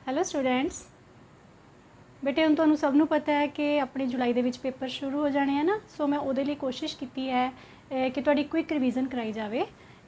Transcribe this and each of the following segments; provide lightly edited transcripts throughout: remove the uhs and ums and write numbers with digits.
Hello students, बेटे हुण तुहानूं सब नूं पता है कि अपने जुलाई दे विच पेपर शुरू हो जाने हैं ना। सो मैं उहदे लई कोशिश कीती है कि तुहाडी क्विक रिवीजन कराई जाए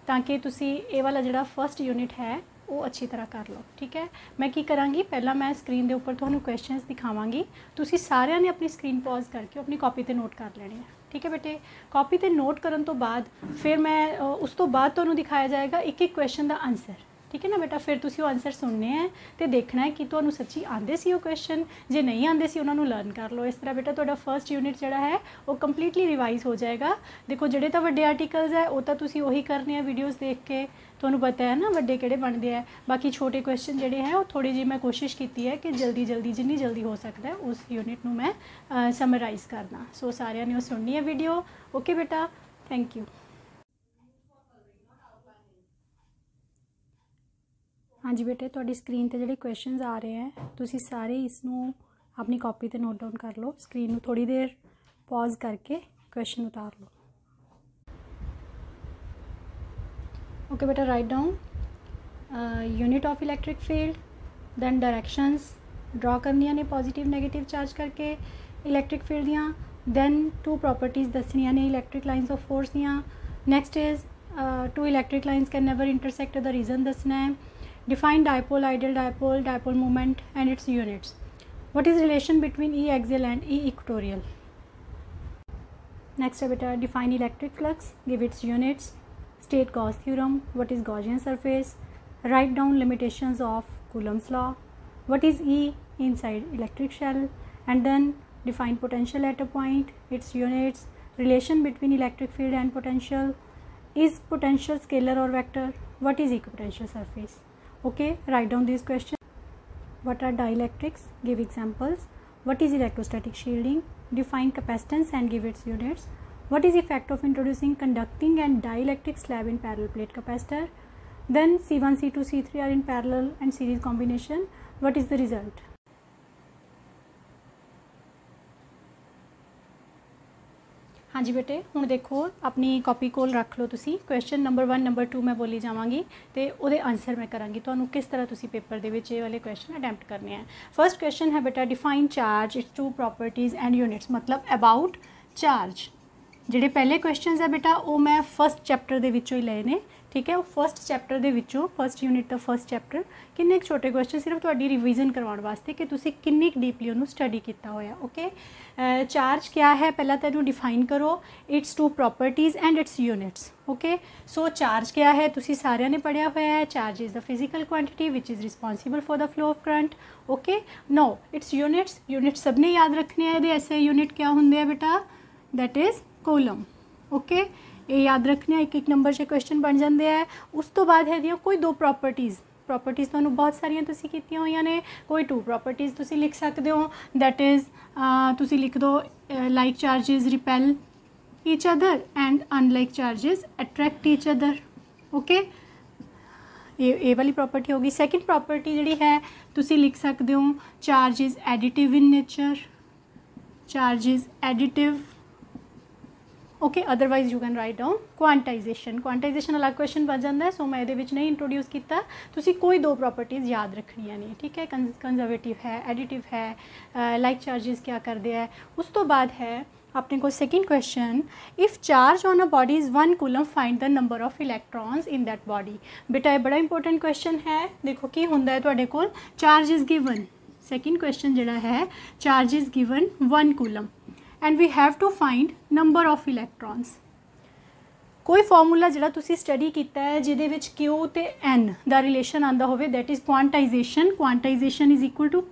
ताकि तुसी ये वाला जिहड़ा फर्स्ट यूनिट है वो अच्छी तरह कर लो। ठीक है, मैं की करांगी, पहला मैं स्क्रीन के उपर तुहानूं क्वेश्चनस दिखावांगी। तुसी सारिਆਂ ने अपनी स्क्रीन पॉज करके अपनी कॉपी ते नोट कर लेने हैं। ठीक है बेटे, कॉपी ते नोट करन तो बाद फिर मैं उस तो बाद तुहानूं दिखाया जाएगा एक एक क्वेश्चन का आंसर। ठीक है ना बेटा, फिर तुसी वो आंसर सुनने हैं तो देखना है कि तुहानूं सच्ची आंदे सी वो क्वेश्चन, जे नहीं आंदे सी उन्होंने लर्न कर लो। इस तरह बेटा तुहाडा फर्स्ट यूनिट जिहड़ा है वो कंप्लीटली रिवाइज हो जाएगा। देखो जिहड़े तो वड्डे आर्टिकल्स है वो तो तुसी वही करने हैं वीडियोज़ देख के, तुहानूं पता है ना वड्डे किहड़े बनते हैं। बाकी छोटे क्वेश्चन जिहड़े हैं वो थोड़ी जी मैं कोशिश की है कि जल्दी जल्दी जिन्नी जल्दी हो सकता है उस यूनिट नूं मैं समराइज़ करना। सो सारिਆਂ ने वो सुननी है वीडियो। ओके बेटा, थैंक यू। हाँ जी बेटे, तुहाडी स्क्रीन ते जिहड़े क्वेश्चनस आ रहे हैं तुसी सारे इसनूं अपनी कॉपी ते नोट डाउन कर लो। स्क्रीन नूं थोड़ी देर पॉज करके क्वेश्चन उतार लो। ओके बेटा, write down unit of electric field, then directions draw करनियां ने पॉजिटिव नैगेटिव चार्ज करके इलैक्ट्रिक फील्ड दियां, दैन टू प्रॉपर्टीज़ दसनियां ने इलैक्ट्रिक लाइन्स ऑफ फोर्स दियां। Next is two electric lines can never intersect the reason दसना है। Define dipole, ideal dipole, dipole moment and its units. What is relation between E axial and E equatorial? Next beta, define electric flux, give its units. State Gauss theorem. What is Gaussian surface? Write down limitations of Coulomb's law. What is E inside electric shell? And then define potential at a point, its units, relation between electric field and potential. Is potential scalar or vector? What is equipotential surface? Okay, write down these questions. What are dielectrics? Give examples. What is electrostatic shielding? Define capacitance and give its units. What is effect of introducing conducting and dielectric slab in parallel plate capacitor? Then C1, C2, C3 are in parallel and series combination. What is the result? हाँ जी बेटे, हुण देखो अपनी copy कोल रख लो तुसी। Question number 1 number 2 मैं बोली जावांगी तो उहदे आंसर मैं करांगी तुहानूं किस तरह तुसी पेपर दे विच ये वाले क्वेश्चन अटैम्प्ट करने हैं। फर्स्ट क्वेश्चन है बेटा, define charge, its two properties and units, मतलब अबाउट चार्ज। जिहड़े पहले क्वेश्चन है बेटा वो मैं फर्स्ट चैप्टर दे विचों ही लए ने। ठीक है, वो फर्स्ट चैप्टर दे विचों फर्स्ट यूनिट का फर्स्ट चैप्टर किन्ने छोटे क्वेश्चन सिर्फ तुहाडी रिवीजन करवाउण वास्ते कि तुसी किन्नी डीपली उन्होंने स्टडी किया होया। ओके, चार्ज क्या है पहला तो इन्हूं डिफाइन करो, its two properties and its units. Okay, so charge क्या है तुसी सारिਆਂ ने पढ़िया होया है। Charge is the physical quantity which is responsible for the flow of current. Okay, no its units, unit सबने याद रखने हैं। ऐसे यूनिट क्या होंगे है बेटा, दैट इज़ कूलम। ओके, ये याद रखने एक एक नंबर से क्वेश्चन बन जाते हैं। उस तो बाद है दियाँ कोई दो प्रॉपर्टीज़ तो बहुत सारिया तुसी कीतियां होईयां ने। कोई टू प्रॉपर्टीज़ तुसी लिख सकते हो, दैट इज़ तुसी लिख दो like charges repel each other and unlike charges attract each other. Okay, ये वाली प्रॉपर्टी होगी। सैकेंड प्रॉपर्टी जी है तुसी लिख सकते हो charge is additive in nature, charge is additive. Okay, otherwise you can write down quantization अलग क्वेश्चन बन जाता है। सो मैं ये नहीं इंट्रोड्यूस किया। तुसी कोई दो प्रॉपर्टीज़ याद रखनिया नहीं। ठीक है, कंजर्वेटिव है, एडिटिव है, लाइक चार्जेस क्या करते हैं। उस तो बाद है अपने को second question, if charge on a body is 1 coulomb find the number of electrons in that body. बेटा ये बड़ा इंपॉर्टेंट क्वेश्चन है। देखो की होंदा है तुहाडे कोल, charge is given, second question जिहड़ा है charge is given 1 coulomb and we have to find number of electrons. कोई फॉर्मूला जिहड़ा तुसी स्टडी किया है जिहदे विच क्यू ते एन दा रिलेशन आंदा होवे, that is quantization is equal to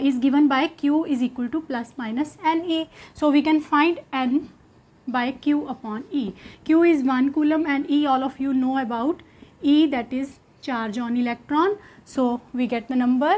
is given by q is equal to plus minus ne. So we can find n by q upon e. q is 1 coulomb and e all of you know about e, that is charge on electron. So we get the number,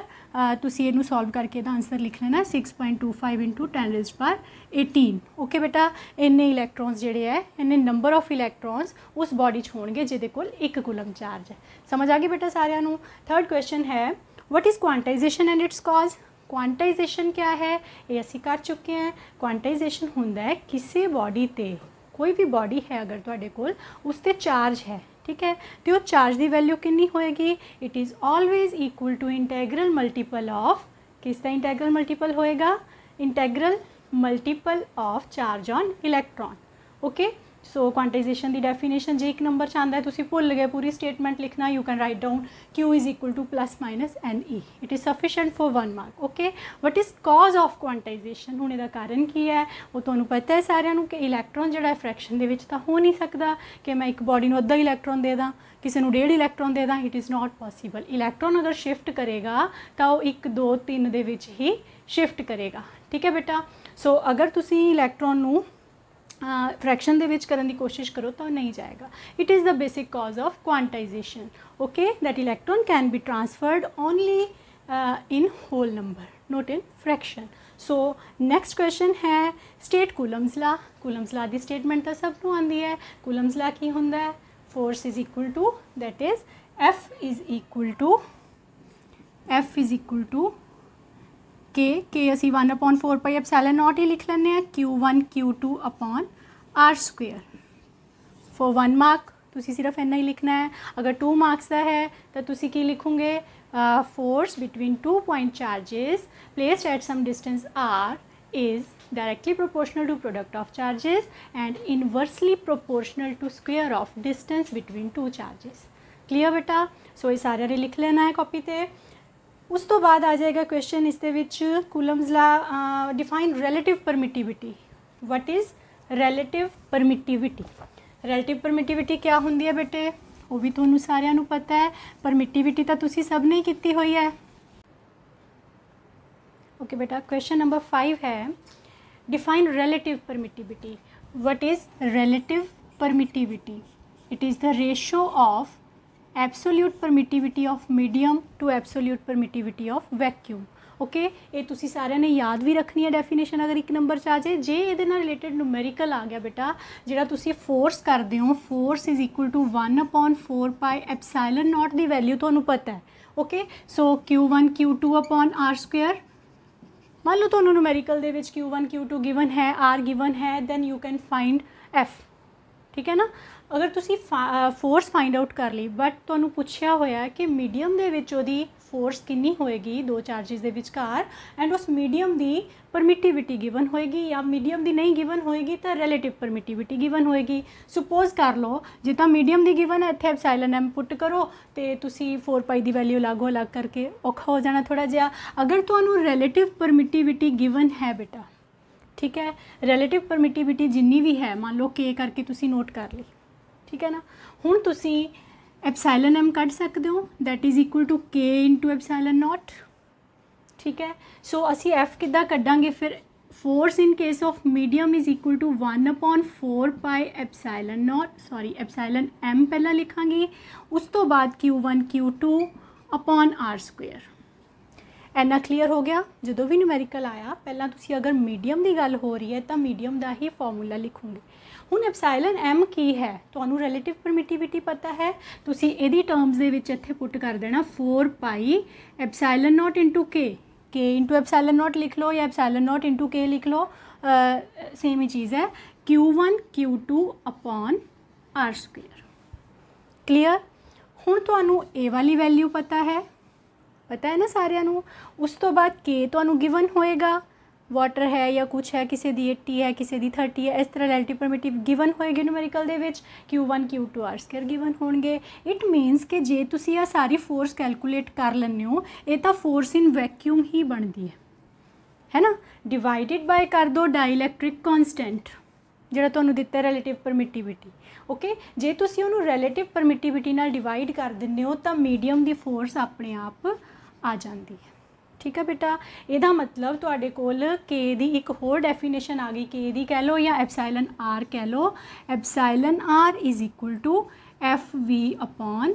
तुसी इनू solve करके दा answer लिख लेना 6.25 into 10⁻18। Okay बेटा, इन्ने इलैक्ट्रॉन्स जिहड़े है इन्ने नंबर ऑफ इलैक्ट्रॉन्स उस बॉडी च होणगे जिहदे कोल 1 कूलम चार्ज है। समझ आ गई बेटा सारिਆਂ ਨੂੰ। थर्ड क्वेश्चन है, what is quantization and it's cause. Quantization क्या है ये असी कर चुके हैं। क्वांटाइजेशन होंदा है किसी बॉडी ते, कोई भी बॉडी है अगर तुहाडे कोल उस ते चार्ज है। ठीक है। तो वो चार्ज की वैल्यू कितनी होएगी, it is always equal to integral multiple of, किसका इंटैग्रल मल्टीपल होएगा, integral multiple of charge on electron. Okay, so quantization की डेफिनेशन जे एक नंबर चाहता है, तुसी भुल गए पूरी स्टेटमेंट लिखना, you can write down Q is equal two plus minus NE, it is sufficient for 1 mark. Okay, what is cause of quantization, हुण इहदा कारण की है वो तुहानूं पता है सारिਆਂ ਨੂੰ कि इलैक्ट्रॉन जिहड़ा फ्रैक्शन दे विच तां हो नहीं सकता कि मैं एक बॉडी नूं अद्धा इलैक्ट्रॉन दे दां, किसी नूं 1.5 इलैक्ट्रॉन दे दां, it is not possible. Electron अगर शिफ्ट करेगा तो वो 1 2 3 दे विच ही शिफ्ट करेगा, ठीक है बेटा। सो अगर तुसी इलैक्ट्रॉन नूं फ्रैक्शन दे विच करन दी कोशिश करो तो नहीं जाएगा। It is the basic cause of quantization. Okay, that electron can be transferred only in whole number, not in fraction. So next question है state Coulomb's law. Coulomb's law की स्टेटमेंट तो सब नूं आंदी है। कूलम्स ला की हुंदा है, force is equal to that is F is equal to के असी 1/4 पाई एप्सिलॉन नॉट ही लिख लेने हैं, Q1 Q2 upon R square. For 1 mark तुसी सिर्फ इन्ना ही लिखना है। अगर 2 मार्क्स का है तो तुसी की लिखोगे, force between 2 point charges placed at some distance R is directly proportional to product of charges and inversely proportional to square of distance between 2 charges. Clear बेटा। सो ये सारे ने लिख लेना है कॉपी ते। उस तो बाद आ जाएगा क्वेश्चन इस दे विच Coulomb's law define relative permittivity. What is relative permittivity? Relative permittivity क्या होंदी है बेटे, वो भी तुहानूं सारिਆਂ ਨੂੰ पता है। परमिटिविटी तो तुसी सब ने की हुई है। ओके बेटा, क्वेश्चन नंबर 5 है define relative permittivity. What is relative permittivity? It is the ratio of absolute permittivity of medium to absolute permittivity of vacuum. Okay, ये तुसी सारिਆਂ ने याद भी रखनी है डेफिनेशन अगर 1 नंबर आ जाए। जे ये रिलेटेड न्यूमेरिकल आ गया बेटा, जिहड़ा तुसी फोर्स करते हो, force is equal to 1/4 pi epsilon naught की वैल्यू तुहानूं पता है। Okay, so Q1 Q2 upon R square. मान लो तुहानूं न्यूमेरिकल दे विच Q1 Q2 गिवन है, R गिवन है, then you can find F, ठीक है ना। अगर तुसी फोर्स फाइंड आउट कर ली, बट तुहानूं पुछया होया कि मीडियम दे विच ओहदी फोर्स कितनी होएगी 2 चार्जिस दे विचकार, एंड उस मीडियम की परमिटिविटी गिवन होएगी या मीडियम की नहीं गिवन होएगी तो रिलेटिव परमिटिविटी गिवन होएगी। सुपोज कर लो जे तो मीडियम की गिवन है, इत्थे एप्सिलॉन M पुट करो तो तुसी 4 पाई की वैल्यू अलग करके औखा हो जाना थोड़ा जिहा। अगर तुहानूं रिलेटिव परमिटिविटी गिवन है बेटा, ठीक है, रिलेटिव परमिटिविटी जिन्नी भी है, मान लो K करके तुसी नोट कर ली, ठीक है ना। हुण तुसी एप्सिलॉन M कढ़ सकते हो, that is equal to K into epsilon naught, ठीक है। सो असी F किद्दां कड्डांगे फिर, force in case of medium is equal to 1/4 pi epsilon naught, sorry epsilon M पहला लिखांगी, उस तो बाद Q1 Q2 upon R square. इन्ना क्लीयर हो गया। जो भी न्यूमेरिकल आया पहला तुसी अगर मीडियम की गल हो रही है तो मीडियम का ही फॉर्मूला लिखोगे। हुण एप्सिलॉन M की है, तुहानूं रिलेटिव परमिटिविटी पता है, तुसी इहदी टर्म्स दे विच इत्थे पुट कर देना 4 पाई epsilon not into K into epsilon not लिख लो या एप्सिलॉन नॉट इंटू K लिख लो, सेम ही चीज़ है, Q1 Q2 upon R square. Clear. हुण तुहानूं ए वाली वैल्यू पता है ना सारिਆਂ ਨੂੰ। उस तो बाद K तुहानूं गिवन होएगा, वाटर है या कुछ है, किसी दी 80 है, किसी दी 30 है, इस तरह रिलेटिव परमिटिव गिवन होएगी न्यूमेरिकल दे विच, Q1 Q2 R square given होणगे। इट मीनस कि जे तुसी आ सारी फोर्स कैलकुलेट कर लैंदे हो, ये तो फोर्स इन वैक्यूम ही बनती है ना। डिवाइडेड बाय कर दो डाइलैक्ट्रिक कॉन्सटेंट जिहड़ा तुहानूं दित्ता रिलेटिव परमिटिविटी। ओके, जे तुसी उहनूं रिलेटिव परमिटिविटी नाल डिवाइड कर दिंदे हो तो मीडियम की फोर्स अपने आप आ जाती है, ठीक है बेटा। यदा मतलब तुहाडे कोल K दी एक होर डेफिनेशन आ गई, K दी कह लो या एप्सिलॉन R कह लो। Epsilon R is equal to FV upon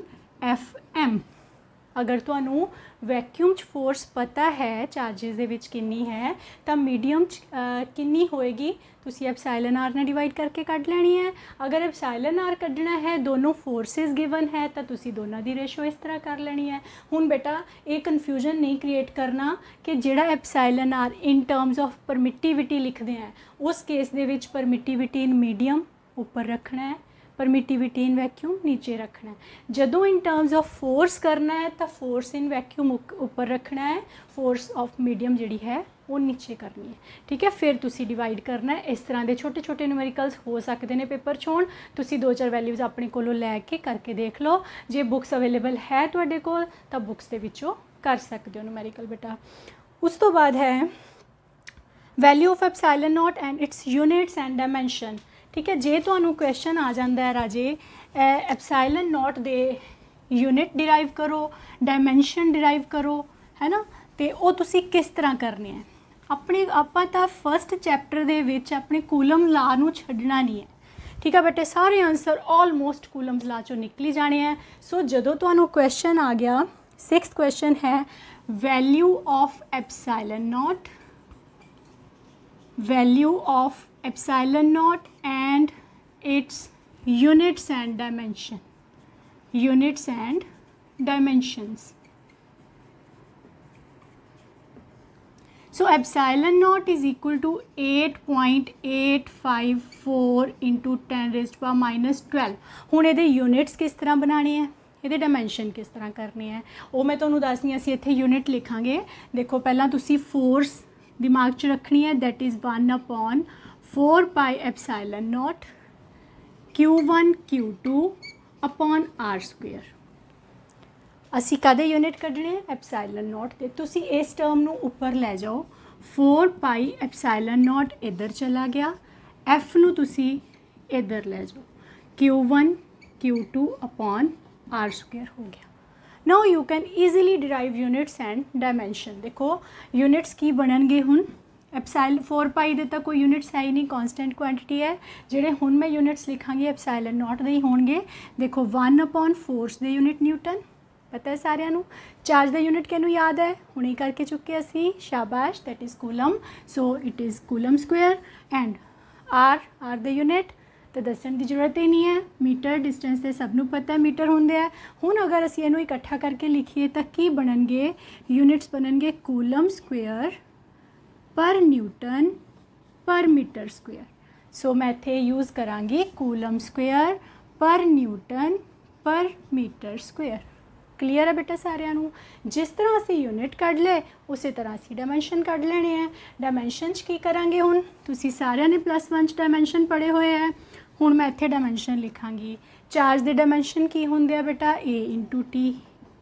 FM। अगर तुहानूं वैक्यूम च फोर्स पता है चार्जिस दे विच कितनी है तो मीडियम कितनी होएगी, तुसी एप्सिलॉन R ने डिवाइड करके कढ़ लेनी है। अगर एप्सिलॉन R कढ़ना है, दोनों फोर्सेस गिवन है तो तुसी दोनों की रेशो इस तरह कर लेनी है। हुण बेटा ये कन्फ्यूजन नहीं क्रिएट करना कि जिहड़ा epsilon R in terms of permittivity लिखते हैं, उस case they which permittivity in medium ऊपर रखना है, परमिटिविटी इन वैक्यूम नीचे रखना है। जदों इन टर्म्स ऑफ फोर्स करना है तो फोर्स इन वैक्यूम ऊपर रखना है, फोर्स ऑफ मीडियम जिहड़ी है वो नीचे करनी है। ठीक है, फिर तुसी डिवाइड करना है। इस तरह के छोटे छोटे न्यूमेरिकल्स हो सकते हैं पेपर च होण, तुसी 2-4 वैल्यूज़ अपने कोलों लैके करके देख लो। जे बुक्स अवेलेबल है तुहाडे कोल तां बुक्स दे विचों कर सकते हो न्यूमेरिकल बेटा। उस तो बाद है value of epsilon naught and its units and dimension. ठीक है, जे तुहानूं क्वेश्चन आ जाता है राजे एप्सिलॉन नॉट दे यूनिट डिराइव करो, डायमेंशन डिराइव करो, है ना, तो वो तुसी किस तरह करने हैं अपने आपां तां फस्ट चैप्टर दे विच अपने कूलम ला नूं छड्डना नहीं है। ठीक है बेटे, सारे आंसर ऑलमोस्ट कूलम्स ला चों निकली जाने हैं। सो जदों तुहानूं क्वेश्चन आ गया, 6th क्वेश्चन है value of epsilon not, value of epsilon naught and its units and dimension, units and dimensions. So epsilon naught is equal to 8.854 into 10 raised to minus 12। हुण इहदे यूनिट्स किस तरह बनाने हैं, इहदे डायमेंशन किस तरह करने हैं, वो मैं तुहानूं दसनी। असीं इत्थे यूनिट लिखांगे। देखो पहला तुसीं फोर्स दिमाग च रखनी है, that is 1/4 pi epsilon not Q1 Q2 upon R square. असी कदे यूनिट कढ़ने एप्सिलॉन नॉट ते। तुसी इस टर्म नूं उपर लै जाओ, 4 पाई एप्सिलॉन नॉट इधर चला गया, एफ नूं तुसी इधर लै जाओ, Q1 Q2 upon R square हो गया। Now you can easily derive units and dimension. देखो यूनिट्स की बननगे हुण, एप्सिलॉन 4 पाई दे तां कोई यूनिट्स है ही नहीं, कॉन्सटेंट क्वांटिटी है। जिहड़े हुण मैं यूनिट्स लिखांगी एप्सिलॉन नॉट दे ही होणगे। देखो 1/4 फोर्स दे यूनिट न्यूटन पता है सारिਆਂ ਨੂੰ। चार्ज का यूनिट किनू याद है, हुणे करके चुके असी, शाबाश, that is coulomb. So it is coulomb square and are the unit तो दसन की जरूरत ही नहीं है। मीटर डिस्टेंस तो सबनों पता है मीटर होंगे है। हुण अगर असी इनू इकट्ठा करके लिखिए तो की बननगे, यूनिट्स बननगे कूलम स्क्वेयर पर न्यूटन पर मीटर स्क्वेयर। सो मैं इत्थे यूज़ करांगी कूलम स्क्वेयर पर न्यूटन पर मीटर स्क्वेयर। क्लीयर है बेटा सारिਆਂ ਨੂੰ। जिस तरह असी यूनिट कढ़ ले उस तरह असी डायमेंशन कढ़ लेने हैं। डायमेंशन की करांगे हुण, तुसी सारिਆਂ ने +1 डायमेंशन पढ़े हुए हैं। हुण मैं इत्थे डायमेंशन लिखांगी। चार्ज के डायमेंशन की होंगे बेटा A × T।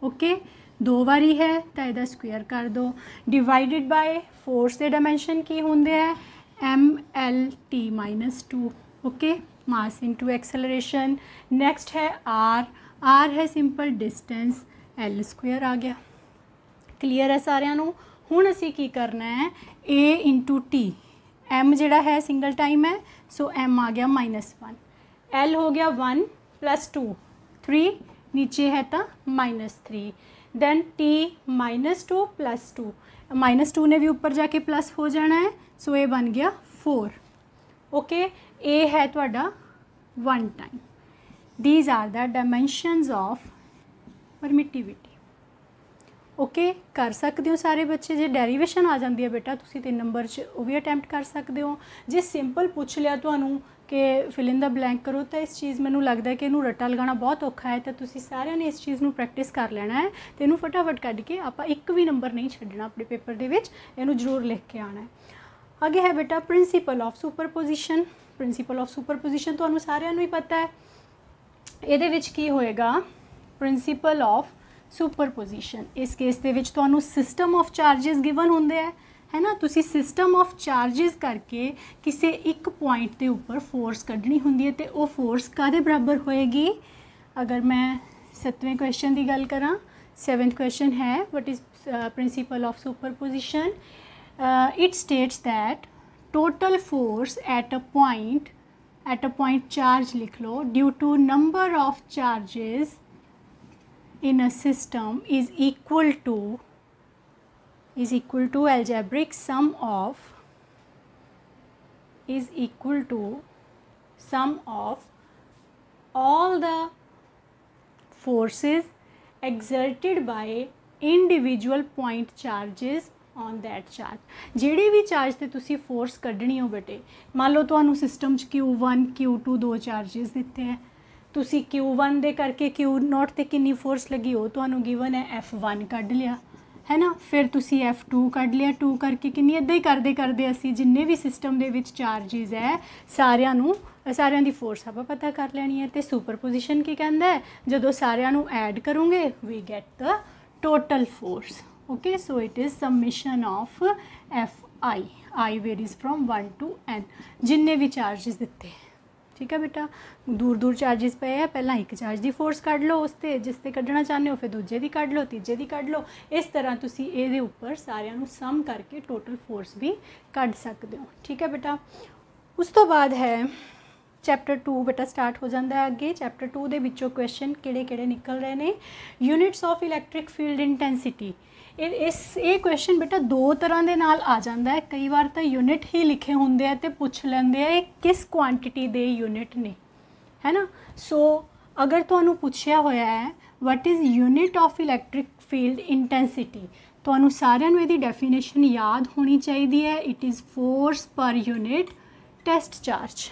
ओके, 2 बारी है तो इसका स्क्वेयर कर दो। डिवाइडेड बाय फोर्स के डायमेंशन की होंगे है mLT-2। Okay, mass into acceleration. Next है R है सिंपल डिस्टेंस, L स्क्वेयर आ गया। क्लीयर है सारिਆਂ ਨੂੰ। हुण असी की करना है A × T, M जिहड़ा है सिंगल टाइम है, सो M आ गया -1, L हो गया 1 + 2 3, नीचे है तो -3, दैन T -2 + 2, -2 ने भी ऊपर जाके प्लस हो जाना है, सो ये बन गया 4। ओके, A है तुहाडा 1 time. These are the dimensions of permittivity। Okay, कर सकते हो सारे बच्चे। जे डेरीवेशन आ जाती है बेटा तुसी 3 नंबर च वो भी अटैम्प्ट कर सकते हो। जे सिंपल पूछ लिया तुहानू कि फिल इन द ब्लैंक करो तो इस चीज़ मैनू लगता है कि इनू रट्टा लगाना बहुत औखा है, तो तुसी सारिਆਂ ने इस चीज़ नू प्रैक्टिस कर लेना है। तो इनू फटाफट कढ़ के आप एक भी नंबर नहीं छड्डना अपने पेपर दे विच, इनू जरूर लिख के आना है। आगे है बेटा principal of superposition. Principal of superposition तुहानू सारिਆਂ नू ही पता है। ਇਹਦੇ ਵਿੱਚ ਕੀ ਹੋਏਗਾ, प्रिंसीपल ऑफ सुपरपोजिशन। इस केस ਦੇ ਵਿੱਚ ਤੁਹਾਨੂੰ सिस्टम ऑफ चार्जिस गिवन होंगे है ना। तुसी सिस्टम ऑफ चार्जिस करके किसी एक पॉइंट के उपर फोर्स कढ़नी होंगी है, तो वो फोर्स कादे बराबर होएगी। अगर मैं 7वें क्वेश्चन की गल करा, 7th क्वेश्चन है what is principle of superposition. It states that total force at a point charge लिख लो due to number of charges in a system is equal to algebraic sum of all the forces exerted by individual point charges on that charge। जिहड़े भी charge ते तुसी force कढ़नी हो बेटे, मान लो तुहानू सिस्टम च Q1 Q2 2 चार्जिस दिते हैं, ਤੁਸੀਂ Q1 ਦੇ ਕਰਕੇ Q0 ਤੇ ਕਿੰਨੀ ਫੋਰਸ ਲੱਗੀ ਉਹ ਤੁਹਾਨੂੰ ਗਿਵਨ ਹੈ, F1 ਕੱਢ ਲਿਆ है ना। फिर तुसी F2 ਕੱਢ ਲਿਆ, 2 करके किन्नी इदां ही करते करते असी जिन्ने भी सिस्टम ਦੇ ਵਿੱਚ चार्जिज है ਸਾਰਿਆਂ ਦੀ ਫੋਰਸ ਆਪਾਂ ਪਤਾ ਕਰ ਲੈਣੀ ਹੈ। ਤੇ ਸੁਪਰਪੋਜੀਸ਼ਨ ਕੀ ਕਹਿੰਦਾ ਹੈ, ਜਦੋਂ ਸਾਰਿਆਂ ਨੂੰ ਐਡ ਕਰੋਗੇ we get the total force. Okay, so it is summation of Fi, I varies from 1 to n, जिन्ने भी चार्जिस दिते। ठीक है बेटा, दूर दूर चार्जिस पे है, पहला एक चार्ज की फोर्स कढ़ लो उस ते जिस ते कढ़ना चाहते हो, फिर दूजे की कढ़ लो, तीजे की कढ़ लो। इस तरह तुसी ये उपर सारिਆਂ ਨੂੰ सम करके टोटल फोर्स भी कढ़ सकते हो। ठीक है बेटा, उस तो बाद है चैप्टर 2 बेटा स्टार्ट हो जाता है अगे। चैप्टर 2 ਦੇ ਵਿੱਚੋਂ क्वेश्चन ਕਿਹੜੇ निकल रहे हैं। Units of electric field intensity, ये क्वेश्चन बेटा दो तरह के नाल आ जाता है। कई बार तो यूनिट ही लिखे होंगे हैं तो पूछ लेंगे है किस क्वांटिटी के यूनिट ने, है ना। सो अगर तुहानू पूछया होया है what is unit of electric field intensity, तुहानू सारिਆਂ ਨੂੰ ਇਹਦੀ डेफिनेशन याद होनी चाहिए है। It is force per unit test charge,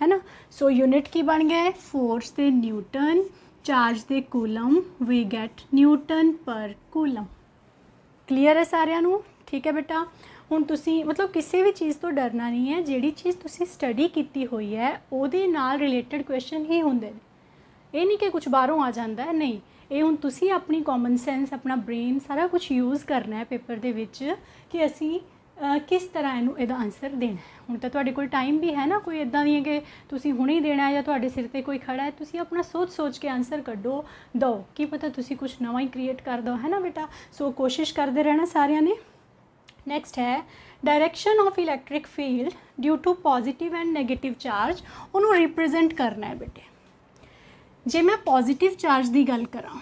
है ना। सो यूनिट की बन गया है, फोर्स दे न्यूटन, चार्ज दे coulomb, we get newton per coulomb. Clear है सारिਆਂ ਨੂੰ। ठीक है बेटा, ਹੁਣ ਤੁਸੀਂ मतलब किसी भी चीज़ तो डरना नहीं है। ਜਿਹੜੀ चीज़ ਤੁਸੀਂ स्टडी की हुई है ਉਹਦੇ ਨਾਲ रिलेटेड क्वेश्चन ही होंगे ने, ये नहीं कि कुछ बाहरों आ जाता है, नहीं। ये ਹੁਣ ਤੁਸੀਂ अपनी कॉमन सेंस, अपना ब्रेन सारा कुछ यूज़ करना है पेपर ਦੇ ਵਿੱਚ कि ਅਸੀਂ किस तरह ਇਹਦਾ आंसर देना है। ਹੁਣ ਤਾਂ ਤੁਹਾਡੇ ਕੋਲ टाइम भी है ना, कोई इदां नहीं है कि ਤੁਸੀਂ ਹੁਣੇ ਹੀ देना है या ਤੁਹਾਡੇ सिर ते कोई खड़ा है। ਤੁਸੀਂ अपना सोच के आंसर कड्डो, दो की पता ਤੁਸੀਂ कुछ नवा ही क्रिएट कर दो, है ना बेटा। सो कोशिश करते रहना सारिਆਂ ने। नैक्सट है direction of electric field due to positive and negative charge, उन्होंने रिप्रजेंट करना है बेटे। जे मैं पॉजिटिव चार्ज की गल करा,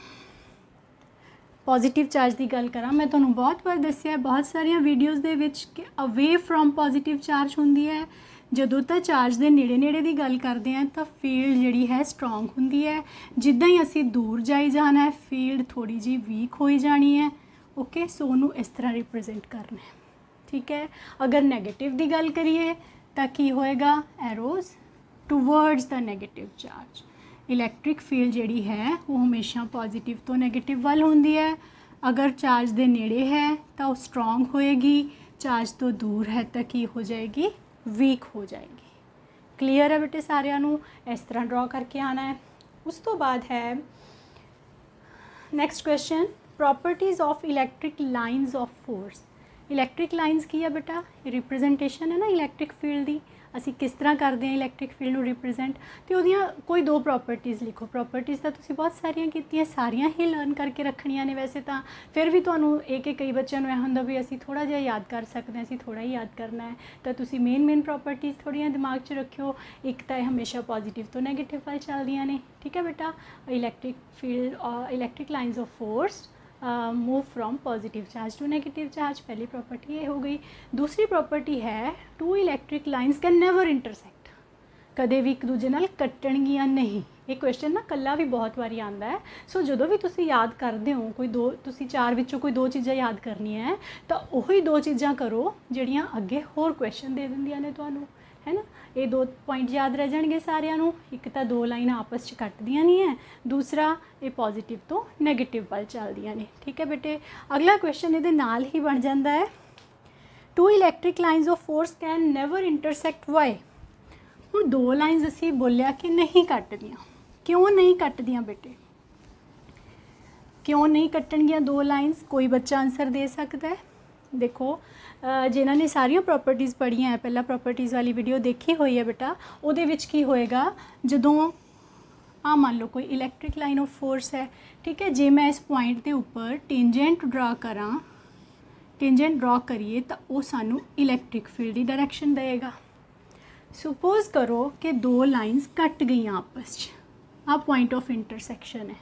पॉजिटिव चार्ज की गल करा, मैं तुहानू बहुत बार दस्सिया बहुत सारिया वीडियोज़ दे विच कि अवे फ्रॉम पॉजिटिव चार्ज होंदी है। जदों तक चार्ज के नेड़े नेड़े की गल करते हैं तो फील्ड जिहड़ी है स्ट्रोंग होंदी है, जिद्दां ही असी दूर जाई जाना है फील्ड थोड़ी जी वीक होई जानी है। ओके, सो उन्होंने इस तरह रिप्रजेंट करना है। ठीक है, अगर नैगेटिव की गल करिए तो की होएगा, arrows towards the negative charge. Electric field जिहड़ी है वो हमेशा पॉजिटिव तो नैगेटिव वाल होंदी है। अगर चार्ज के नेड़े है तो वो स्ट्रोंग होएगी, चार्ज तो दूर है तो की हो जाएगी, वीक हो जाएगी। क्लीयर है बेटे सारिਆਂ ਨੂੰ, इस तरह ड्रॉ करके आना है। उस तो बाद है next question, properties of electric lines of force. Electric lines की है बेटा, रिप्रजेंटेशन है ना इलैक्ट्रिक फील्ड की, असी किस तरह करते हैं इलैक्ट्रिक फील्ड को रिप्रजेंट। तो वह कोई दो प्रॉपर्टीज़ लिखो। प्रॉपर्टीज़ तो तुसीं बहुत सारियां कीतियां, सारियां ही लर्न करके रखनियां ने। वैसे तो फिर भी तुहानूं एक कई बच्चों को यह होंदा भी असी थोड़ा जिहा याद कर सकते हैं, असी थोड़ा ही याद करना है। तो तुसीं मेन प्रॉपर्टीज़ थोड़ियां दिमाग च रखियो। एक तो हमेशा पॉजिटिव तो नैगेटिव वाल चलदियां ने। ठीक है बेटा, इलैक्ट्रिक फील्ड और electric lines of force move from positive charge to negative charge, पहली प्रॉपर्टी ये हो गई। दूसरी प्रॉपर्टी है two electric lines can never intersect, कदे भी एक दूजे नाल कट्टणगियां नहीं। ये क्वेश्चन ना कला भी बहुत बारी आता है। सो जो भी तुसी याद करते हो, कोई दो तुसी चार विचों कोई दो चीज़ां याद करनी है तो उही दो चीज़ां करो जिहड़ियां अगे होर क्वेश्चन दे दिंदियां ने तुहानूं, है ना। ये दो पॉइंट याद रह जाएंगे सारिਆਂ ਨੂੰ। एक तो दो लाइन आपस च कटदियां नहीं है, दूसरा ये पॉजिटिव तो नैगेटिव वाल चलदियां ने। ठीक है बेटे, अगला क्वेश्चन ये नाल ही बन जाता है, two electric lines of force can never intersect why. हुण दो लाइन्स असी बोलिया कि नहीं कटदियां, क्यों नहीं कटदियां बेटे, क्यों नहीं कट्टणगियां दो लाइन्स? कोई बच्चा आंसर दे सकता है? देखो, जिन्होंने सारिया प्रॉपर्टीज़ पढ़िया है, पहला प्रॉपर्टीज़ वाली वीडियो देखी हुई है बेटा, उहदे विच की होएगा जदों मान लो कोई इलैक्ट्रिक लाइन ऑफ फोर्स है। ठीक है, जे मैं इस पॉइंट के उपर टेंजेंट ड्रॉ करा, टेंजेंट ड्रॉ करिए तो वो सानू इलैक्ट्रिक फील्ड की डायरैक्शन देगा। सुपोज करो कि दो लाइन्स कट गई आपस च, आ पॉइंट ऑफ इंटरसेक्शन है।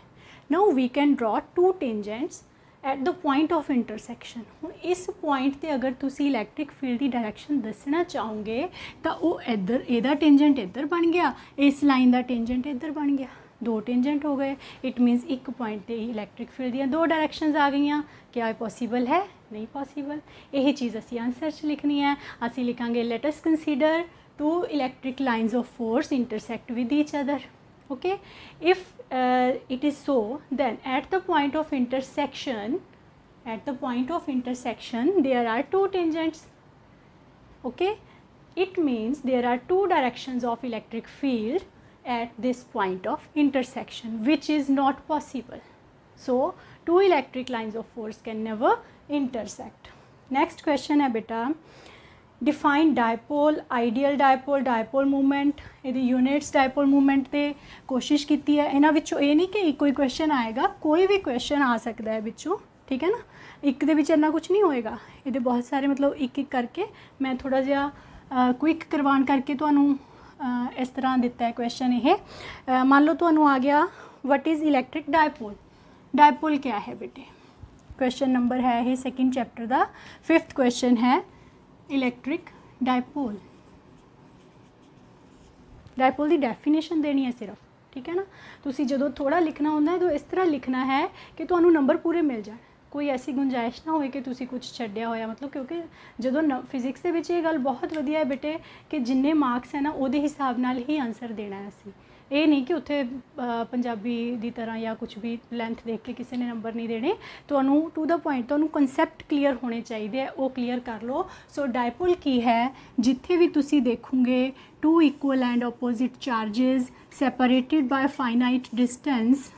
Now we can draw two tangents at the point of intersection. हुण इस पॉइंट ते अगर तुसी इलैक्ट्रिक फील्ड की डायरैक्शन दसना चाहोगे तो वो इधर इहदा टेंजेंट इधर बन गया, इस लाइन का टेंजेंट इधर बन गया, दो टेंजेंट हो गए। इट मीनस एक पॉइंट ते इलैक्ट्रिक फील्ड दी दो डायरैक्शनस आ गई। क्या पॉसीबल है? नहीं पॉसीबल। यही चीज़ असी आंसर च लिखनी है। असी लिखांगे let us consider two electric lines of force intersect with each other. Okay, if it is so, then at the point of intersection there are two tangents. Okay, it means there are two directions of electric field at this point of intersection, which is not possible. So two electric lines of force can never intersect. Next question है बेटा, define dipole, ideal dipole, dipole movement, ਇਹਦੀ units dipole movement ਤੇ कोशिश की है। इन्हों विचों ये नहीं कि एक कोई क्वेश्चन आएगा, कोई भी क्वेश्चन आ सकता है विचों, ठीक है ना, एक दे विच इन्ना कुछ नहीं होएगा, ये बहुत सारे मतलब एक एक करके मैं थोड़ा जिहा क्विक करवान करके तुहानूं इस तरह दिता है क्वेश्चन। ये मान लो तुहानूं आ गया what is electric dipole, dipole क्या है बेटे, क्वेश्चन नंबर है ये सेकेंड चैप्टर का 5th क्वेश्चन है, इलैक्ट्रिक डायपोल। डायपोल की डेफिनेशन देनी है सिर्फ, ठीक है ना। तुसी जो थोड़ा लिखना होंदा है तो इस तरह लिखना है कि तुहानूं नंबर पूरे मिल जाए, कोई ऐसी गुंजाइश ना होए कि तुसी कुछ छड्डिया होया, मतलब क्योंकि जो फिजिक्स के विच ये गल बहुत वधिया है बेटे कि जिन्ने मार्क्स है ना उहदे हिसाब नाल ही आंसर देना है असीं। ये नहीं कि उत्थे पंजाबी दी तरह या कुछ भी लेंथ देख के किसी ने नंबर नहीं देने, तुहानूं टू द पॉइंट तुहानूं कंसैप्ट क्लीयर होने चाहिए, वो क्लीयर कर लो। सो डायपोल की है, जिथे भी तुसी देखोगे two equal and opposite charges separated by finite distance,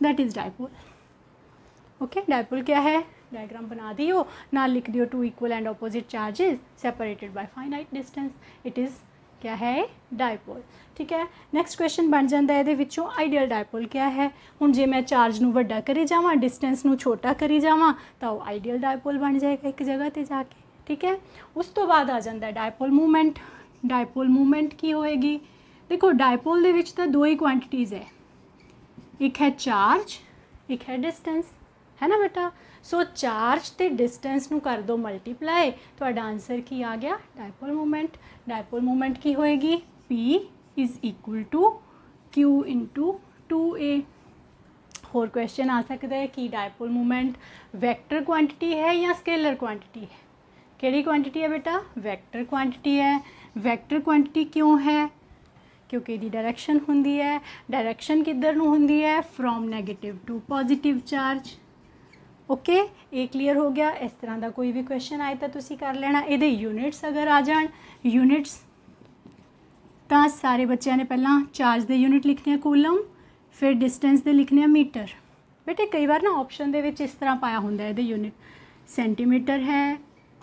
that is dipole. Okay, dipole क्या है, डायग्राम बना दियो, नाल लिख दियो two equal and opposite charges separated by finite distance, it is क्या है, डायपोल। ठीक है, नैक्सट क्वेश्चन बन जाता है ये आइडियल डायपोल क्या है। हुण जे मैं चार्ज नूं वड्डा करी जावां, डिस्टेंस नूं छोटा करी जावां तो आइडियल डायपोल बन जाएगा एक जगह ते जाके। ठीक है, उस तो बाद आ जाता है डायपोल मूवमेंट। डायपोल मूवमेंट की होएगी, देखो डायपोल दे विच तां दो ही क्वांटिटीज़ है, एक है चार्ज, एक है डिस्टेंस, है ना बेटा। सो चार्ज ते डिस्टेंस नूं कर दो मल्टीप्लाई, तुहाडा आंसर की आ गया, डायपोल मूवमेंट। डायपोल मूवमेंट की होएगी P is equal to Q into 2A। होर क्वेश्चन आ सकता है कि डायपोल मूवमेंट वैक्टर क्वांटिटी है या स्केलर क्वांटिटी है। केड़ी क्वांटिटी है बेटा, वैक्टर क्वांटिटी है। वैक्टर क्वांटिटी क्यों है, क्योंकि दी डायरेक्शन होंदी है, डायरेक्शन किधर नूं होंदी है, from negative to positive charge. Okay, ये क्लीयर हो गया। इस तरह का कोई भी क्वेश्चन आए तो तुसी कर लेना। ये यूनिट्स अगर आ जान, यूनिट्स तो सारे बच्चों ने पहला चार्ज के यूनिट लिखने कूलम, फिर डिस्टेंस के लिखने मीटर। बेटे कई बार ना ऑप्शन दे विच इस तरह पाया होंदा है, यूनिट सेंटीमीटर है,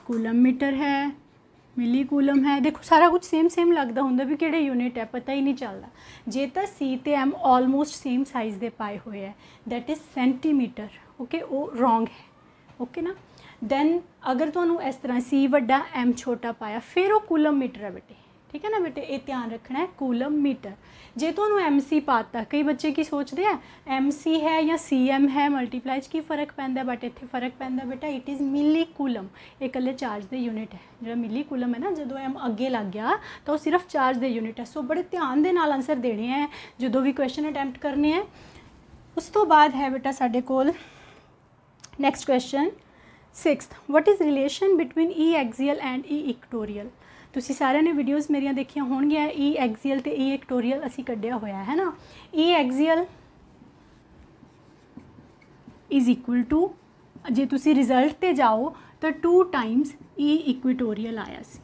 कूलम मीटर है, मिली कूलम है, देखो सारा कुछ सेम सेम लगता होंदा भी किहड़े यूनिट है, पता ही नहीं चलता। जे तो C ते M ऑलमोस्ट सेम साइज़ के पाए हुए है, दैट इज़ सेंटीमीटर। ओके, वो रॉन्ग है। ओके ना, दैन अगर तुहानूं इस तरह C वड्डा M छोटा पाया, फिर वो कूलम मीटर है बेटे। ठीक है ना बेटे, ये ध्यान रखना है, कूलम मीटर। जे तुहानूं MC पाता, कई बच्चे की सोचते हैं MC है या CM है, मल्टीप्लाई की फ़र्क पैंदा, बट इत्थे फ़र्क पैंदा बेटा, इट इज़ मिली कूलम। ये कल्ले चार्ज के यूनिट है, जो मिली कूलम है ना, जो M अगे लग गया तो सिर्फ चार्ज के यूनिट है। सो बड़े ध्यान दे नाल आंसर देने हैं जो भी क्वेश्चन अटैम्प्ट करने हैं। उस तो बाद है बेटा साडे कोल next question 6th, what is relation between E axial and E equatorial. तुसी सारे ने वीडियोज़ मेरिया देखिया होणगियां, E एक्सियल ते E इक्टोरियल असी कढ़िया होया है ना। E axial is equal to, जे तुसी रिजल्ट ते जाओ तो 2 टाइम्स E इक्वेटोरियल आया सी।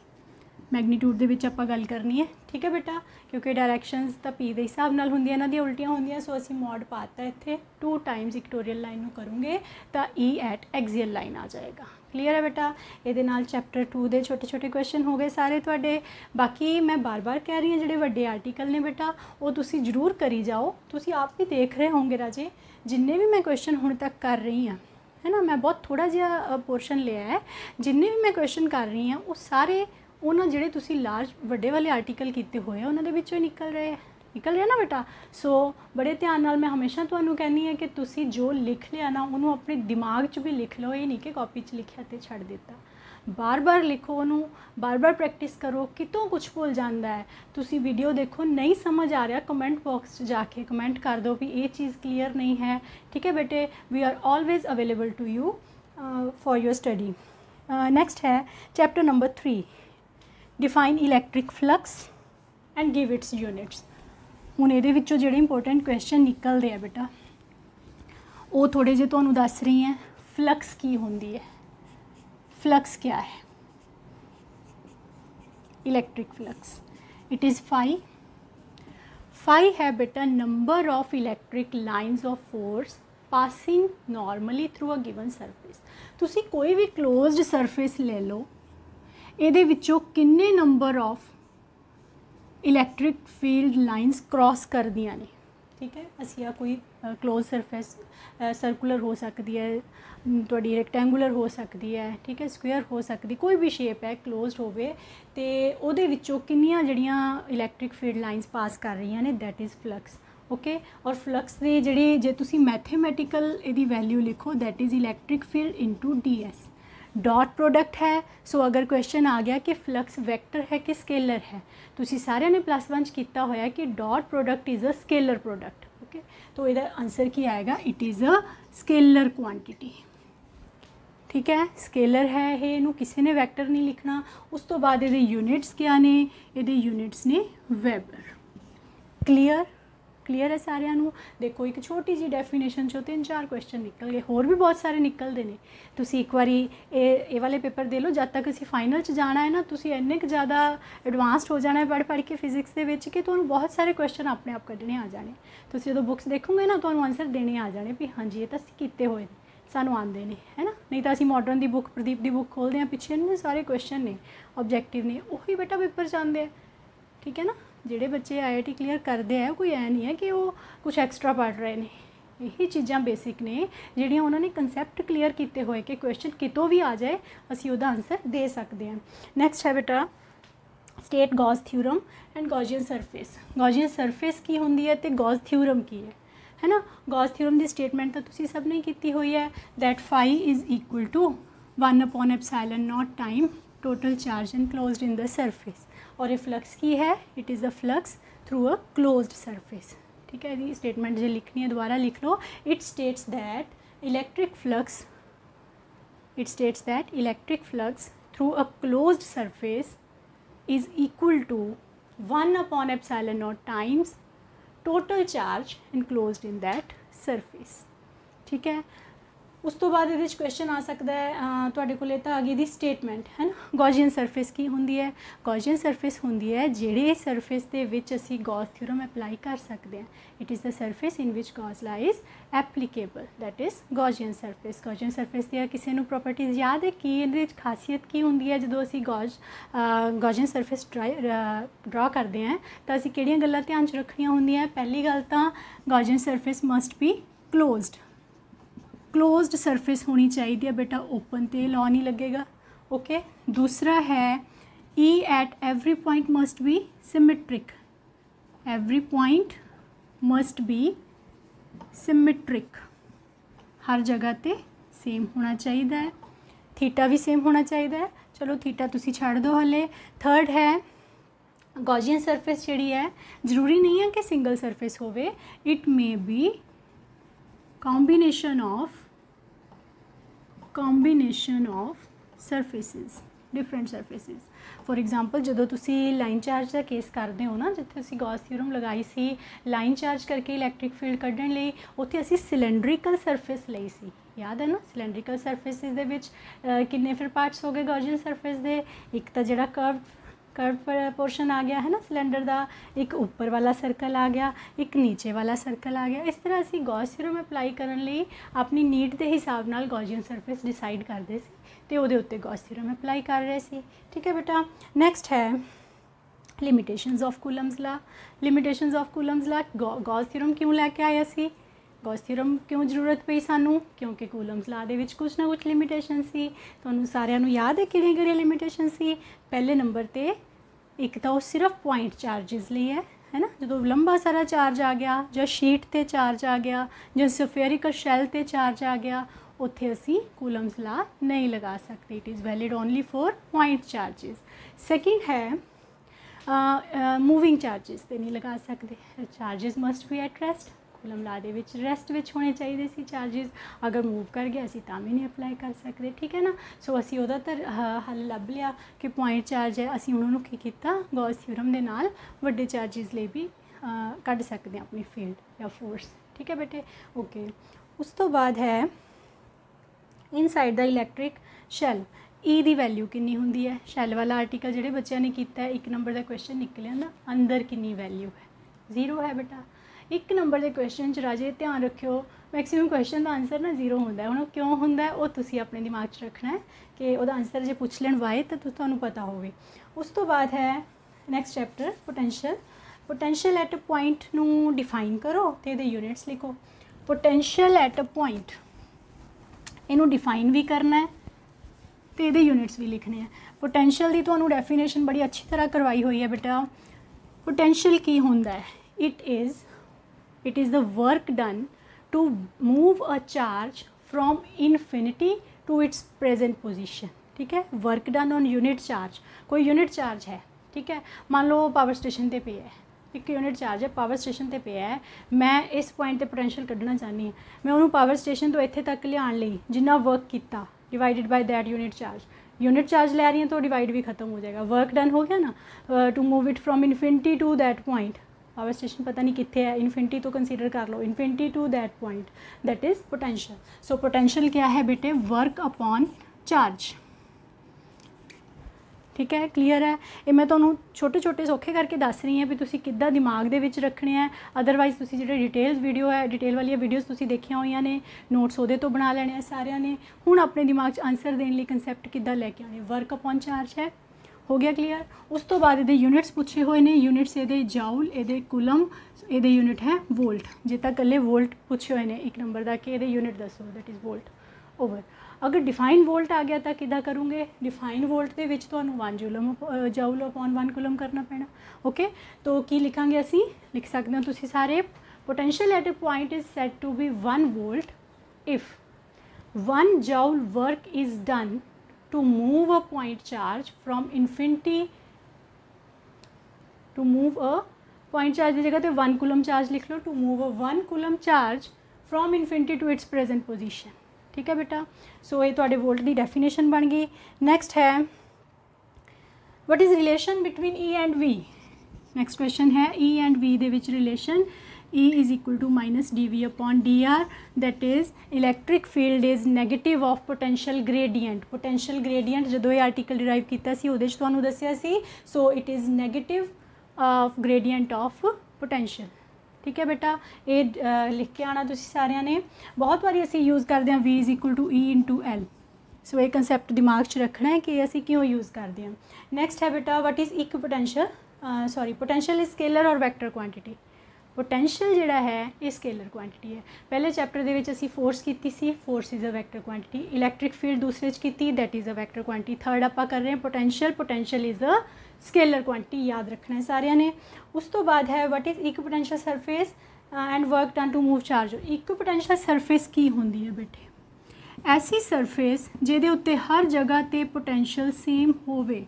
मैगनीट्यूड दे विच आपां गल करनी है, ठीक है बेटा, क्योंकि डायरैक्शनस तो P के हिसाब नाल होंदियां, इन्हां दी उल्टियां होंदियां। सो असी मॉड पाता इत्थे 2 टाइम्स इक्टोरियल लाइन नूं करूँगे तो E एट एक्सियल लाइन आ जाएगा। क्लीयर है बेटा। ये नाल चैप्टर 2 के छोटे छोटे क्वेश्चन हो गए सारे तुहाडे। बाकी मैं बार बार कह रही हूँ जिहड़े वड्डे आर्टिकल ने बेटा वो तुसी जरूर करी जाओ। तुसी आप भी देख रहे होंगे राजे, जिन्ने भी मैं क्वेश्चन हुण तक कर रही हाँ, है ना, मैं बहुत थोड़ा जिहा पोर्शन लिया है, जिन्ने भी मैं क्वेश्चन कर रही हाँ वो सारे उन्होंने जिहड़े तुसी लार्ज वड्डे वाले आर्टिकल किए हुए हैं उन्होंने विचों निकल रहे ना बेटा। सो बड़े ध्यान नाल मैं हमेशा तुहानूं कहनी है कि तुसी जो लिख लिया ना उन्होंने अपने दिमाग च भी लिख लो, ये नहीं कि कॉपी च लिखिया तो छड्ड दिता। बार बार लिखो, उन्होंने बार बार प्रैक्टिस करो, कितों कुछ भुल जाता है। तुसी वीडियो देखो, नहीं समझ आ रहा, कमेंट बॉक्स जाके कमेंट कर दो भी ये चीज़ क्लीयर नहीं है। ठीक है बेटे, we are always available to you for your study. Next है chapter number 3, define electric flux and give its units. हुण इहदे विच्चों जिहड़े इंपोर्टेंट क्वेश्चन निकलदे आ बेटा वो थोड़े जे तुहानूं दस रही हैं। फ्लक्स की होंदी है, फ्लक्स क्या है? Electric flux, it is phi. Phi है बेटा number of electric lines of force passing normally through a given surface. तुसी कोई भी क्लोज्ड सरफेस ले लो, इहदे विच्चों किन्ने number of electric field lines cross कर दियां ने, ठीक है। असी कोई क्लोज सरफेस सर्कुलर हो सकती है, थोड़ी रेक्टेंगुलर हो सकती है, ठीक है, स्क्वेयर हो सकती, कोई भी शेप है क्लोज्ड होवे ते उहदे विच्चों किन्नियां जिहड़ियां इलैक्ट्रिक फील्ड लाइन्स पास कर रही ने, दैट इज़ फ्लक्स। ओके, और फ्लक्स दे जिहड़े जे तुसी मैथेमैटिकल इहदी वैल्यू लिखो, that is electric field into D S. Dot product है, सो अगर क्वेश्चन आ गया कि फ्लक्स वैक्टर है कि स्केलर है, तुसी सारिਆਂ ने +1 किया होया कि dot product is a scalar product. Okay, तो इसका आंसर क्या आएगा? It is a scalar quantity, ठीक है, स्केलर है ये, इनू किसी ने वैक्टर नहीं लिखना। उस तो बाद ये यूनिट्स क्या ने? ये यूनिट्स ने वेबर। क्लीयर? क्लीयर है सारिਆਂ ਨੂੰ? देखो एक छोटी जी डेफिनेशन चो 3-4 क्वेश्चन निकल गए, होर भी बहुत सारे निकलते हैं। तुसी एक बारी ये वाले पेपर दे लो, जब तक असी फाइनल च जाना है ना, तुसी इन्ने क ज़्यादा एडवांस्ड हो जाना है पढ़ के फिजिक्स के विच कि तुहानूं बहुत सारे क्वेश्चन अपने आप कढ़ने आ जाने। तुसी जो बुक्स देखोगे ना, तुहानूं आंसर देने आ जाने भी हाँ जी ये तो असीं कीते होए ने, सानूं आंदे ने, है ना। नहीं तो असीं मॉडर्न की बुक, प्रदीप की बुक खोलते हैं, पिछे इन्ने सारे क्वेश्चन ने ऑब्जैक्टिव ने, उही बेटा पेपर च आंदे, ठीक है ना। जिहड़े बच्चे IIT क्लीयर करते हैं, कोई ऐ नहीं है कि वो कुछ एक्सट्रा पढ़ रहे हैं, यही चीज़ां बेसिक ने जिहड़ियां उन्होंने कंसैप्ट क्लीयर किए हुए कि क्वेश्चन कितों भी आ जाए असीं उहदा आंसर दे सकते हैं। नैक्सट है बेटा state Gauss theorem and Gaussian surface. Gaussian surface की होंदी है तो गॉस थ्योरम की है ना। गॉस थ्योरम की स्टेटमेंट तो तुसीं सब ने की हुई है, that phi is equal to 1/ε0 time total charge enclosed in the surface. और ये फ्लक्स की है, it is a flux through a closed surface, ठीक है। ये स्टेटमेंट जो लिखनी है दोबारा लिख लो। It states that electric flux through a closed surface is equal to 1/ε0 times total charge enclosed in that surface, ठीक है। उस तो बाद ये क्वेश्चन आ सकता है तुहाडे कोले तां आ गई दी स्टेटमेंट, है ना। गॉसियन सरफेस की होंदी है? गॉसियन सरफेस होंदी है जिहड़े सरफेस दे विच असीं गॉस थ्योरम अप्लाई कर सकते हैं। It is the surface in which Gauss law is applicable, that is Gaussian surface. Gaussian surface दी किसी नूं प्रॉपर्टीज़ याद है कि इहदे खासियत की होंदी है? जदों असीं गॉसियन सरफेस ड्रॉ करते हैं तो असीं किहड़ियां गल्लां ध्यान च रखणियां होंदियां? पहली गल तां Gaussian surface must be closed surface होनी चाहिए बेटा, ओपन तो लॉ नहीं लगेगा। ओके, दूसरा है E at every point must be symmetric, every point must be symmetric, हर जगह ते सेम होना चाहिए है। थीटा भी सेम होना चाहिए है, चलो थीटा तुसी छड़ दो हले। थर्ड है गॉसियन सरफेस जिहड़ी है जरूरी नहीं है कि सिंगल सरफेस होवे, it may be combination of surfaces, different surfaces। For example जो तुसी लाइन चार्ज का केस करते हो ना, जिथे असीं गॉस थ्योरम लगाई सी लाइन चार्ज करके इलैक्ट्रिक फील्ड कढ़न लई, उत्थे असीं सिलेंड्रिकल सरफेस लई सी, याद है ना। सिलेंड्रिकल सरफेसिस दे विच किन्ने फिर पार्ट्स हो गए गॉसियन सरफेस दे? एक तो जिहड़ा कर्व पोर्शन आ गया है ना सिलेंडर का, एक ऊपर वाला सर्कल आ गया, एक नीचे वाला सर्कल आ गया। इस तरह असी गॉस थ्योरम अप्लाई करने लिए अपनी नीड के हिसाब नाल गॉसियन सरफेस डिसाइड करते सी ते उहदे उत्ते गॉस थ्योरम अप्लाई कर रहे सी, ठीक है बेटा। नैक्सट है limitations of Coulomb's law. Limitations of Coulomb's law Gauss theorem क्यों लैके आए असी? गॉस थ्योरम क्यों जरूरत पई सानू? क्योंकि कूलम्स लॉ दे विच कुछ ना कुछ लिमिटेशन सी। तुहानूं सारिਆਂ ਨੂੰ याद है किहड़ियां लिमिटेशन सी? पहले नंबर ते एक तो सिर्फ पॉइंट चार्जिज लिए है ना, जो लंबा सारा चार्ज आ गया, जो शीट ते चार्ज आ गया, जो स्फेरिकल शैल ते चार्ज आ गया, उत्थे असी कूलम्स लॉ नहीं लगा सकते। It is valid only for point charges. Second है मूविंग चार्जिज ते नहीं लगा सकते, charges must be at rest. Coulomb law they which rest विच होने चाहिए सी चार्जिज, अगर मूव कर गया असी तां भी नहीं अप्लाई कर सकते, ठीक है ना। सो असी उहदा तो हल लभ लिया कि पॉइंट चार्ज है, असी उन्होंने की किया गॉस थ्योरम दे नाल वड्डे चार्जिज लिए भी ਕੱਢ ਸਕਦੇ ਹਾਂ अपनी फील्ड या फोर्स। ठीक है बेटे, ओके। उस तो बाद है inside the electric shell E दी वैल्यू कितनी होंगी है। शैल वाला आर्टिकल जोड़े बच्चों ने किया 1 नंबर का क्वेश्चन निकलिया ना, अंदर कितनी वैल्यू है, 0 है बेटा। 1 नंबर के क्वेश्चन च राजे ध्यान रखियो मैक्सीमम क्वेश्चन का आंसर ना 0 होंदा। हुण क्यों होंदा वो तुसीं अपने दिमाग च रखना है कि वह आंसर जो पूछ लैन वाई तो तुहानूं पता होवे। उस तो बाद है next chapter potential. Potential at a point नूं डिफाइन करो तो ये यूनिट्स लिखो। पोटेंशियल एट अ पॉइंट इनू डिफाइन भी करना है तो ये यूनिट्स भी लिखने हैं। पोटेंशियल की तुहानूं डेफिनेशन बड़ी अच्छी तरह करवाई हुई है बेटा। पोटेंशियल की होंदा है, it is the work done to move a charge from infinity to its present position. ठीक है, work done on unit charge. कोई यूनिट चार्ज है, ठीक है, मान लो पावर स्टेशन पर पे है, एक यूनिट चार्ज है पावर स्टेशन पर पे है, मैं इस पॉइंट पर पोटेंशियल कढ़ना चाहती हूँ, मैं उन्होंने पावर स्टेशन तो इत्थे तक लियाण लई जिन्ना वर्क किया divided by that unit charge ले रही हैं तो डिवाइड भी खत्म हो जाएगा, वर्क डन हो गया ना। To move it from infinity to that point, power station पता नहीं कितने है, इन्फिनिटी तो कंसीडर कर लो, infinity to that point, that is potential. So potential क्या है बेटे, वर्क अपॉन चार्ज। ठीक है, क्लीयर है। ये मैं तुहानूं छोटे छोटे सौखे करके दस रही हैं भी तुसीं किद्दां दिमाग दे विच रखने हैं। अदरवाइज़ तुसीं जिहड़े डिटेल्स वीडियो है, डिटेल वाली वीडियोज़ तुसीं देखिया होईयां ने, नोट्स उहदे तो बना लेने सारिਆਂ ने। हुण अपने दिमाग च आंसर देने लई कंसैप्ट किद्दां लैके आने, वर्क अपॉन चार्ज है, हो गया क्लीयर। उस तो बाद ये यूनिट्स पूछे हुए ने, यूनिट्स ये जाउल, ये कुलम, ये यूनिट है वोल्ट। जे तक कल्ले वोल्ट पूछे हुए ने 1 नंबर का कि ये यूनिट दसो, दैट इज़ वोल्ट ओवर। अगर डिफाइन वोल्ट आ गया तो किदा करूँगे, डिफाइन वोल्ट के विच तुहानूं 1 जाउल अपॉन 1 कुलम करना पैना। ओके, तो की लिखांगे असी, लिख सकते हो तुसीं सारे, potential at a point is set to be 1 volt if 1 joule work is done to move a point charge from infinity, to move a point charge की जगह तो 1 कूलम चार्ज लिख लो, to move a 1 coulomb charge from infinity to its present position। ठीक है बेटा, so ये तुहाडे volt की डेफिनेशन बन गई। नैक्सट है what is relation between E and V. Next question है ई एंड वी दे विच relation, E is equal to minus dV upon dr, that is electric field is negative of potential gradient। potential gradient जो ये article derive किया सी उहदे च तुहानूं दस्सिया सी, so it is negative of gradient of potential। ठीक है बेटा, ये लिख के आना तुसीं सारिਆਂ ने। बहुत बारी असीं यूज़ करते हैं V is equal to E into L, सो ये कंसैप्ट दिमाग च रखना है कि असीं क्यों यूज़ करते हैं। नैक्सट है बेटा वट इज़ इक potential, sorry potential is scalar और वैक्टर क्वांटिटी। पोटेंशियल जिहड़ा है ये स्केलर क्वांटिटी है। पहले चैप्टर दे विच असीं फोर्स कीती सी, force is a vector quantity. Electric field दूसरे च कीती, that is a vector quantity. Third आपां कर रहे हैं potential, potential is a scalar quantity, याद रखना है सारिਆਂ ने। उस तो बाद है what is equipotential surface and work done to move charge. Equipotential surface की होंदी है बेटे, ऐसी सरफेस जिहदे उत्ते हर जगह ते पोटेंशियल सेम होवे,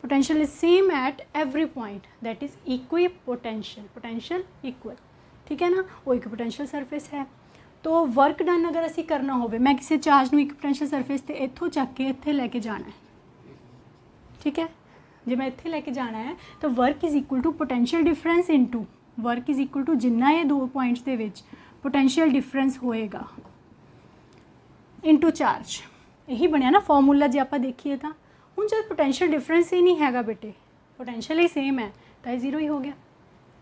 potential is same at every point, that is equi potential, potential equal. ठीक है ना, वो एक पोटेंशियल सरफेस है। तो वर्क डन अगर असी करना होवे, मैं किसी चार्ज नूं एक पोटेंशियल सरफेस ते इत्थों चक के इत्थे लैके जाना है, ठीक है, जे मैं इत्थे लैके जाना है तो work is equal to potential difference into, work is equal to जिन्ना ये 2 पॉइंट्स दे विच पोटेंशियल डिफरेंस होएगा इनटू चार्ज। यही बनया ना फॉर्मूला, जे आपां देखिए तो हुण जब पोटेंशियल डिफरेंस ही नहीं हैगा बेटे, पोटेंशियल ही सेम है तो 0 ही हो गया।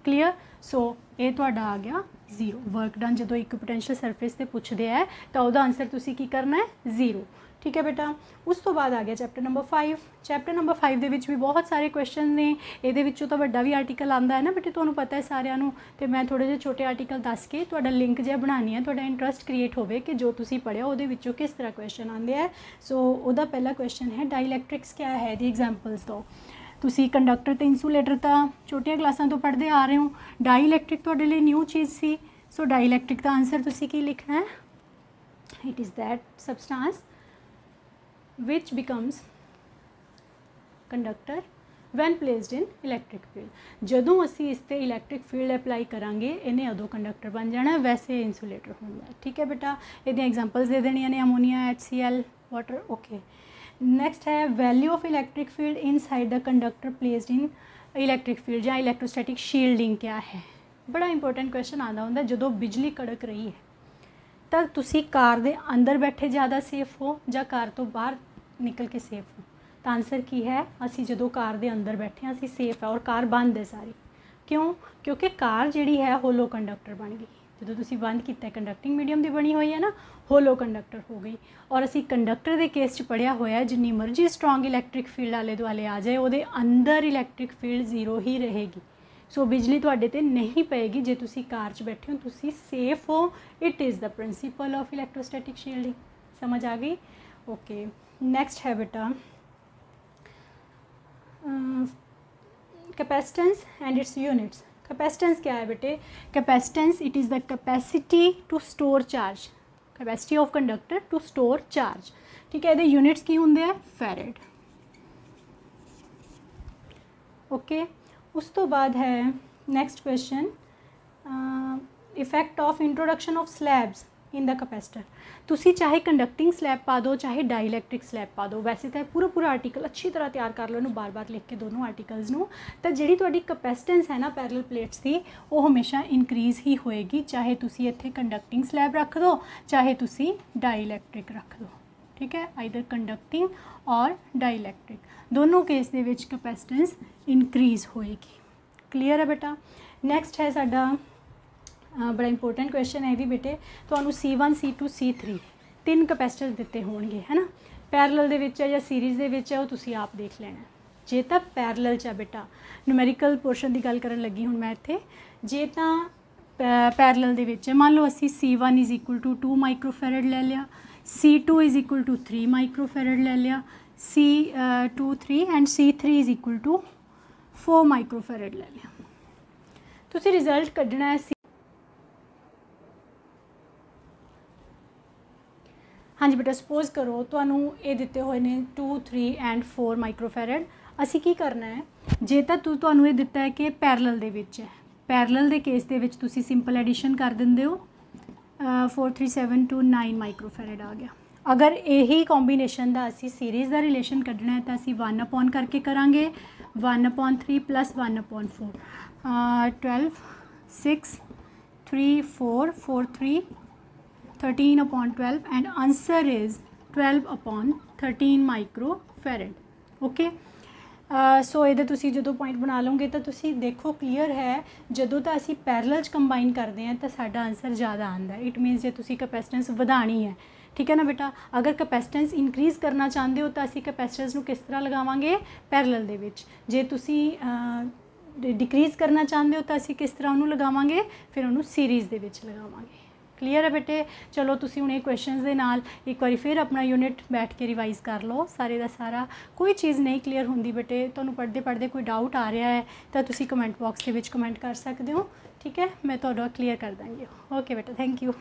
क्लीयर, सो ये तुहाडा आ गया 0। वर्क डन जो एक पोटेंशियल सरफेस से पूछते हैं तो वह आंसर तुसी की करना है 0। ठीक है बेटा, उस तो बाद आ गया चैप्टर नंबर 5। चैप्टर नंबर 5 दे विच भी बहुत सारे क्वेश्चन ने, ये विचों तो वड्डा भी आर्टिकल आता है ना बेटे, तुहानूं पता है सारिਆਂ ਨੂੰ, तो मैं थोड़े जे छोटे आर्टिकल दस के तुहाडा लिंक जिहा बनानी है, तुहाडा इंटरस्ट क्रिएट होवे कि जो तुसी पढ़िया उहदे विचों किस तरह क्वेश्चन आते हैं। सो उहदा पहला क्वेश्चन है डाइलैक्ट्रिक्स क्या है, दी एग्जाम्पल्स दो। तुसी कंडक्टर तो इंसूलेटर तो छोटिया क्लासां तो पढ़ते आ रहे हो, डाइलैक्ट्रिक तुहाडे लई न्यू चीज़ सी। सो डाइलैक्ट्रिक का आंसर तुसी की लिखना है, it is that substance which becomes conductor when placed in electric field। जदों असी इस ते इलैक्ट्रिक फील्ड अप्लाई करांगे इन्हें उदों कंडक्टर बन जाना, वैसे इंसूलेटर होंगे। ठीक है बेटा, ये एग्जांपल्स दे देनिया ने, अमोनीया, HCl, वाटर। ओके, नैक्सट है value of electric field in side the conductor placed in electric field या इलैक्ट्रोस्टैटिक शील्डिंग क्या है। बड़ा इंपॉर्टेंट क्वेश्चन आता होंगे जो बिजली कड़क रही है तो तुसी कार दे अंदर बैठे ज़्यादा सेफ हो या कार तो बाहर निकल के सेफ हो। तो आंसर की है, असी जो कार दे अंदर बैठे हैं असी सेफ है और कार बंद है सारी। क्यों? क्योंकि कार जिहड़ी है होलो कंडक्टर बन गई। जो तुसी बंद किया कंडक्टिंग मीडियम की बनी हुई है ना, होलो कंडक्टर हो गई। और असी कंडक्टर के केस च पढ़िया होया जिन्नी मर्जी स्ट्रॉन्ग इलैक्ट्रिक फील्ड आले दुआले आ जाए वो अंदर इलैक्ट्रिक फील्ड जीरो ही रहेगी। सो बिजली तुहाडे ते नहीं पेगी जे तुसी कार च बैठे हो, तुसी सेफ हो। It is the principle of electrostatic shielding. समझ आ गई? ओके, नेक्स्ट है बेटा capacitance and its units. Capacitance क्या है बेटे? Capacitance it is the capacity to store charge, capacity of conductor to store charge. ठीक है, ये यूनिट्स की होंगे है फैरेड। ओके, उस तो बाद है next question, effect of introduction of slabs in the capacitor. तुसी चाहे कंडक्टिंग स्लैब पा दो चाहे डाइलैक्ट्रिक स्लैब पा दो, वैसे तो पूरा आर्टिकल अच्छी तरह तैयार कर लो, बार बार लिख के दोनों आर्टिकल्स नूं। तो जिहड़ी तुहाडी कैपेसिटेंस है ना पैरेलल प्लेट्स की, वो हमेशा इनक्रीज़ ही होएगी, चाहे तुसी इत्थे कंडक्टिंग स्लैब रख दो चाहे तुसी डाइलैक्ट्रिक रख दो। ठीक है, आइदर कंडक्टिंग और डाइलैक्ट्रिक, दोनों केस दे विच कैपेसिटेंस इनक्रीज़ होएगी। क्लीयर है बेटा? नैक्सट है साडा बड़ा इंपॉर्टेंट क्वेश्चन है भी बेटे, तो C1 C2 C3 तीन कैपेसिटर दिते होंगे है ना, पैरेलल दे विच है या सीरीज़ दे विच है, वो तुसी आप देख लेना। जे तो पैरेलल च बेटा न्यूमेरिकल पोर्शन की गल करन लगी हूँ मैं इत्थे, जे तो पैरेलल दे विच है, मान लो असी C1 is equal to 2 microfarad ले लिया, C2 is equal to 3 microfarad ले लिया, C2 3 and C3 is equal to 4 microfarad ले लिया। तुसी रिजल्ट कढ़ना है। हाँ जी बेटा, सपोज करो तुहानू ये दिते हुए ने 2 3 एंड 4 माइक्रोफैरड। असी की करना है, जे तो तुहानू ये दिता है कि पैरेलल दे विच है, पैरेलल दे केस दे विच तुसी सिंपल एडिशन कर दिंदे हो, 4 3 7 2 9 माइक्रोफैरड आ गया। अगर यही कॉम्बीनेशन का असी सीरीज़ का रिलेशन कढ़ना है तो असी 1 अपॉन करके करांगे, 1/3 plus 1/4, 12 6 3 4 4 3 13/12 and answer is 12/13 microfarad. Okay, so ये तुसी जो पॉइंट बना लोगे तो तुसी देखो क्लीयर है, जो तो असी पैरेलल कंबाइन करते हैं तो साडा आंसर ज़्यादा आता है। इट मीनस जो तुसी कैपेसिटेंस वधानी है, ठीक है ना बेटा। अगर कैपेसिटेंस इनक्रीज़ करना चाहते हो तो असी कैपेसिटेंस नूं किस तरह लगावांगे? पैरेलल दे विच। जे तुसी डिक्रीज़ करना चाहते हो तो असी किस तरह उन्होंने लगावांगे? फिर उन्होंने सीरीज़ दे विच लगावांगे। क्लीयर है बेटे? चलो तुसी हुणे क्वेश्चनस दे नाल एक बार फिर अपना यूनिट बैठ के रिवाइज़ कर लो सारे का सारा। कोई चीज़ नहीं क्लीयर होंदी बेटे, तुहानूं पढ़ते पढ़ते कोई डाउट आ रहा है तो तुसी कमेंट बॉक्स के विच कमेंट कर सकते हो। ठीक है, मैं तुहाडा क्लीयर कर देंगी। ओके बेटा, थैंक यू।